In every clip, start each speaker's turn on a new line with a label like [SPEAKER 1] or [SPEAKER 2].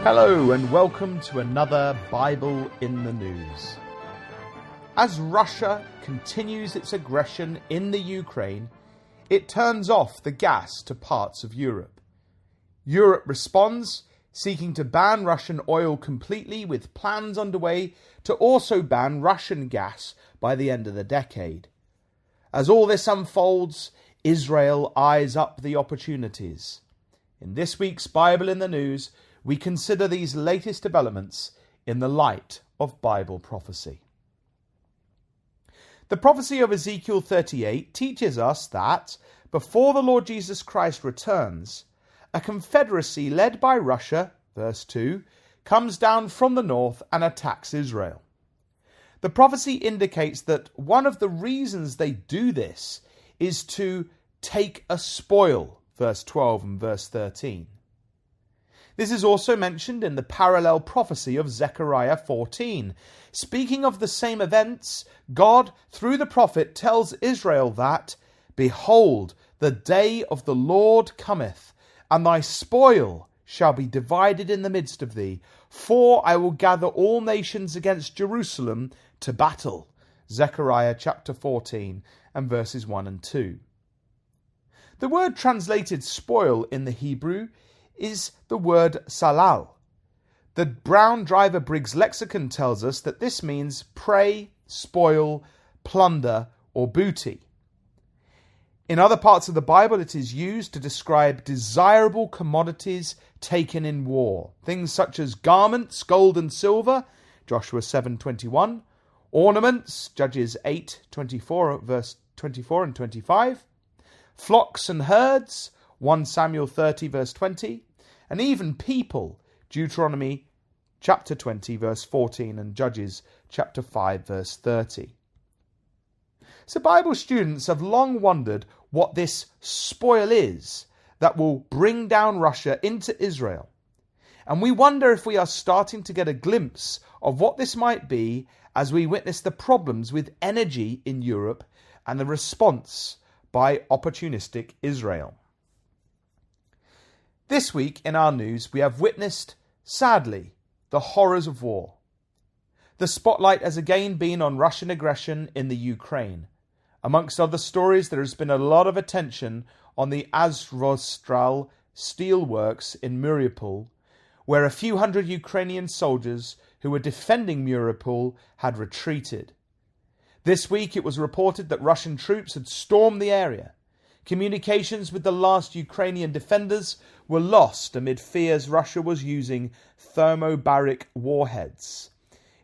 [SPEAKER 1] Hello and welcome to another Bible in the News. As Russia continues its aggression in the Ukraine, it turns off the gas to parts of Europe. Europe responds, seeking to ban Russian oil completely, with plans underway to also ban Russian gas by the end of the decade. As all this unfolds, Israel eyes up the opportunities. In this week's Bible in the News, we consider these latest developments in the light of Bible prophecy. The prophecy of Ezekiel 38 teaches us that, before the Lord Jesus Christ returns, a confederacy led by Russia, verse 2, comes down from the north and attacks Israel. The prophecy indicates that one of the reasons they do this is to take a spoil, verse 12 and verse 13. This is also mentioned in the parallel prophecy of Zechariah 14. Speaking of the same events, God, through the prophet, tells Israel that, "Behold, the day of the Lord cometh, and thy spoil shall be divided in the midst of thee, for I will gather all nations against Jerusalem to battle." Zechariah chapter 14 and verses 1 and 2. The word translated spoil in the Hebrew is the word salal. The Brown Driver Briggs lexicon tells us that this means prey, spoil, plunder, or booty. In other parts of the Bible, it is used to describe desirable commodities taken in war. Things such as garments, gold and silver, Joshua 7:21, ornaments, Judges 8:24, verse 24 and 25, flocks and herds, 1 Samuel 30, verse 20, and even people, Deuteronomy chapter 20, verse 14, and Judges chapter 5, verse 30. So Bible students have long wondered what this spoil is that will bring down Russia into Israel. And we wonder if we are starting to get a glimpse of what this might be as we witness the problems with energy in Europe and the response by opportunistic Israel. This week in our news, we have witnessed, sadly, the horrors of war. The spotlight has again been on Russian aggression in the Ukraine. Amongst other stories, there has been a lot of attention on the Azovstal steelworks in Mariupol, where a few hundred Ukrainian soldiers who were defending Mariupol had retreated. This week it was reported that Russian troops had stormed the area. Communications with the last Ukrainian defenders were lost amid fears Russia was using thermobaric warheads.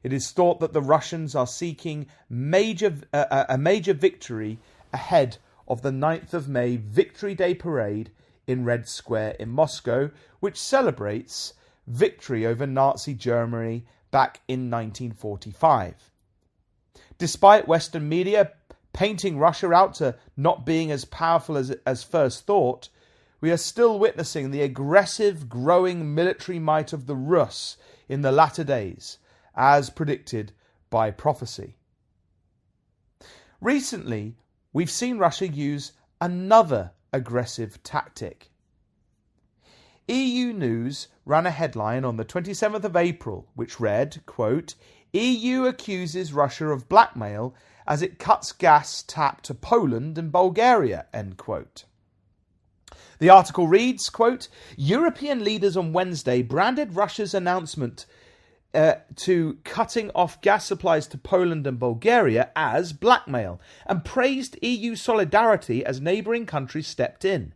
[SPEAKER 1] It is thought that the Russians are seeking a major victory ahead of the 9th of May Victory Day parade in Red Square in Moscow, which celebrates victory over Nazi Germany back in 1945. Despite Western media painting Russia out to not being as powerful as first thought, we are still witnessing the aggressive, growing military might of the Rus in the latter days, as predicted by prophecy. Recently, we've seen Russia use another aggressive tactic. EU News ran a headline on the 27th of April, which read, quote, "EU accuses Russia of blackmail as it cuts gas tap to Poland and Bulgaria," end quote. The article reads, quote, "European leaders on Wednesday branded Russia's announcement to cutting off gas supplies to Poland and Bulgaria as blackmail and praised EU solidarity as neighbouring countries stepped in.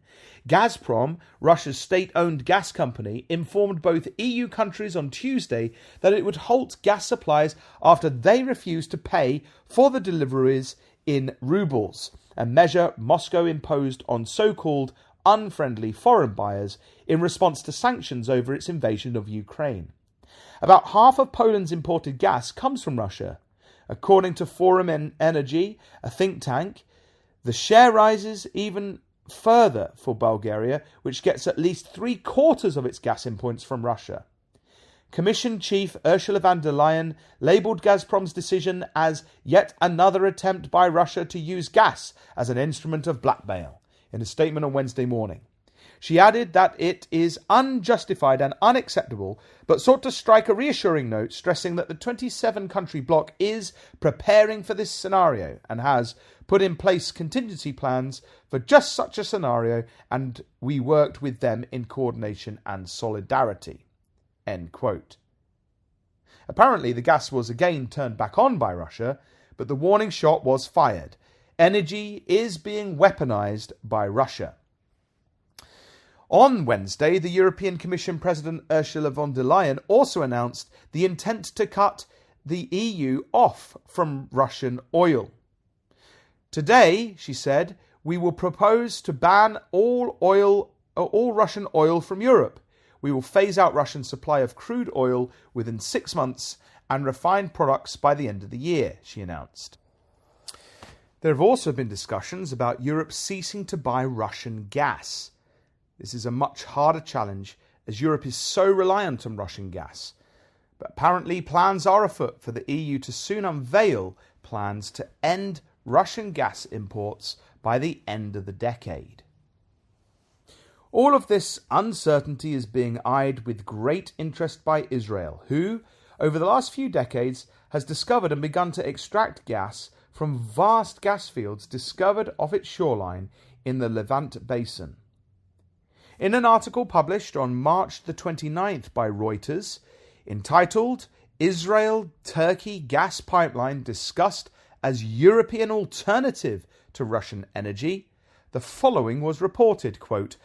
[SPEAKER 1] Gazprom, Russia's state-owned gas company, informed both EU countries on Tuesday that it would halt gas supplies after they refused to pay for the deliveries in rubles, a measure Moscow imposed on so-called unfriendly foreign buyers in response to sanctions over its invasion of Ukraine. About half of Poland's imported gas comes from Russia. According to Forum Energy, a think tank, the share rises even further for Bulgaria, which gets at least 3/4 of its gas imports from Russia. Commission Chief Ursula von der Leyen labelled Gazprom's decision as yet another attempt by Russia to use gas as an instrument of blackmail in a statement on Wednesday morning. She added that it is unjustified and unacceptable, but sought to strike a reassuring note, stressing that the 27-country bloc is preparing for this scenario and has put in place contingency plans for just such a scenario, and we worked with them in coordination and solidarity. End quote. Apparently, the gas was again turned back on by Russia, but the warning shot was fired. Energy is being weaponized by Russia. On Wednesday, the European Commission President Ursula von der Leyen also announced the intent to cut the EU off from Russian oil. Today, she said, we will propose to ban all Russian oil from Europe. We will phase out Russian supply of crude oil within 6 months and refined products by the end of the year, she announced. There have also been discussions about Europe ceasing to buy Russian gas. This is a much harder challenge as Europe is so reliant on Russian gas. But apparently plans are afoot for the EU to soon unveil plans to end Russian gas imports by the end of the decade. All of this uncertainty is being eyed with great interest by Israel, who, over the last few decades, has discovered and begun to extract gas from vast gas fields discovered off its shoreline in the Levant Basin. In an article published on March the 29th by Reuters, entitled Israel-Turkey Gas Pipeline Discussed as European Alternative to Russian Energy, the following was reported, quote,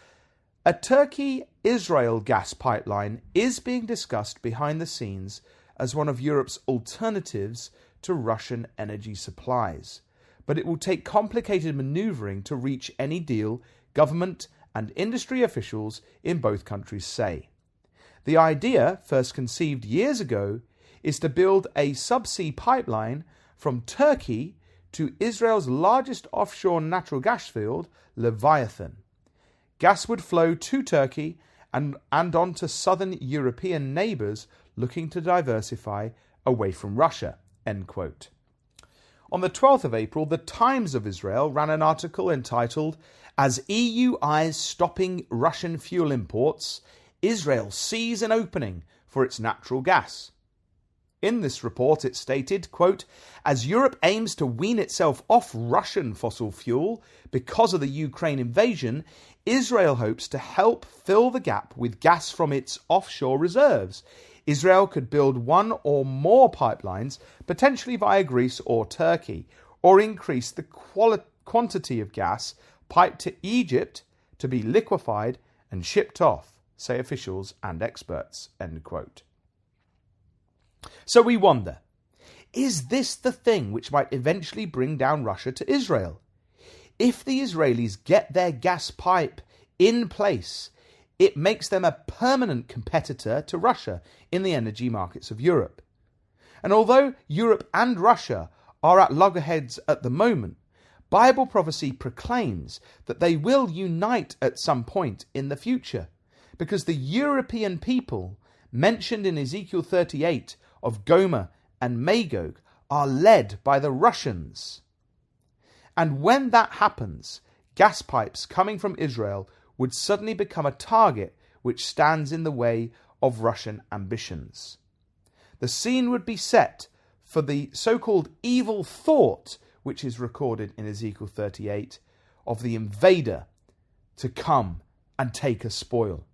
[SPEAKER 1] a Turkey-Israel gas pipeline is being discussed behind the scenes as one of Europe's alternatives to Russian energy supplies, but it will take complicated manoeuvring to reach any deal, government and industry officials in both countries say. The idea, first conceived years ago, is to build a subsea pipeline from Turkey to Israel's largest offshore natural gas field, Leviathan. Gas would flow to Turkey and on to southern European neighbours looking to diversify away from Russia. End quote. On the 12th of April, the Times of Israel ran an article entitled, As EU eyes stopping Russian fuel imports, Israel sees an opening for its natural gas. In this report it stated, quote, as Europe aims to wean itself off Russian fossil fuel because of the Ukraine invasion, Israel hopes to help fill the gap with gas from its offshore reserves. Israel could build one or more pipelines, potentially via Greece or Turkey, or increase the quantity of gas piped to Egypt to be liquefied and shipped off, say officials and experts. End quote. So we wonder, is this the thing which might eventually bring down Russia to Israel? If the Israelis get their gas pipe in place, it makes them a permanent competitor to Russia in the energy markets of Europe. And although Europe and Russia are at loggerheads at the moment, Bible prophecy proclaims that they will unite at some point in the future, because the European people mentioned in Ezekiel 38 of Gomer and Magog are led by the Russians. And when that happens, gas pipes coming from Israel would suddenly become a target which stands in the way of Russian ambitions. The scene would be set for the so-called evil thought, which is recorded in Ezekiel 38, of the invader to come and take a spoil.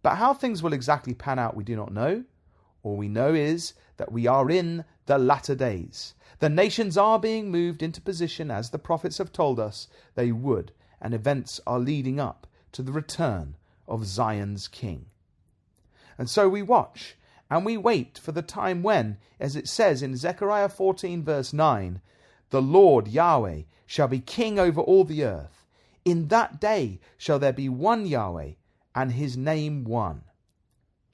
[SPEAKER 1] But how things will exactly pan out we do not know. All we know is that we are in the latter days. The nations are being moved into position as the prophets have told us they would, and events are leading up to the return of Zion's King. And so we watch and we wait for the time when, as it says in Zechariah 14 verse 9, the Lord Yahweh shall be king over all the earth. In that day shall there be one Yahweh, and his name one.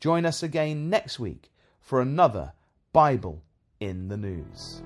[SPEAKER 1] Join us again next week for another Bible in the News.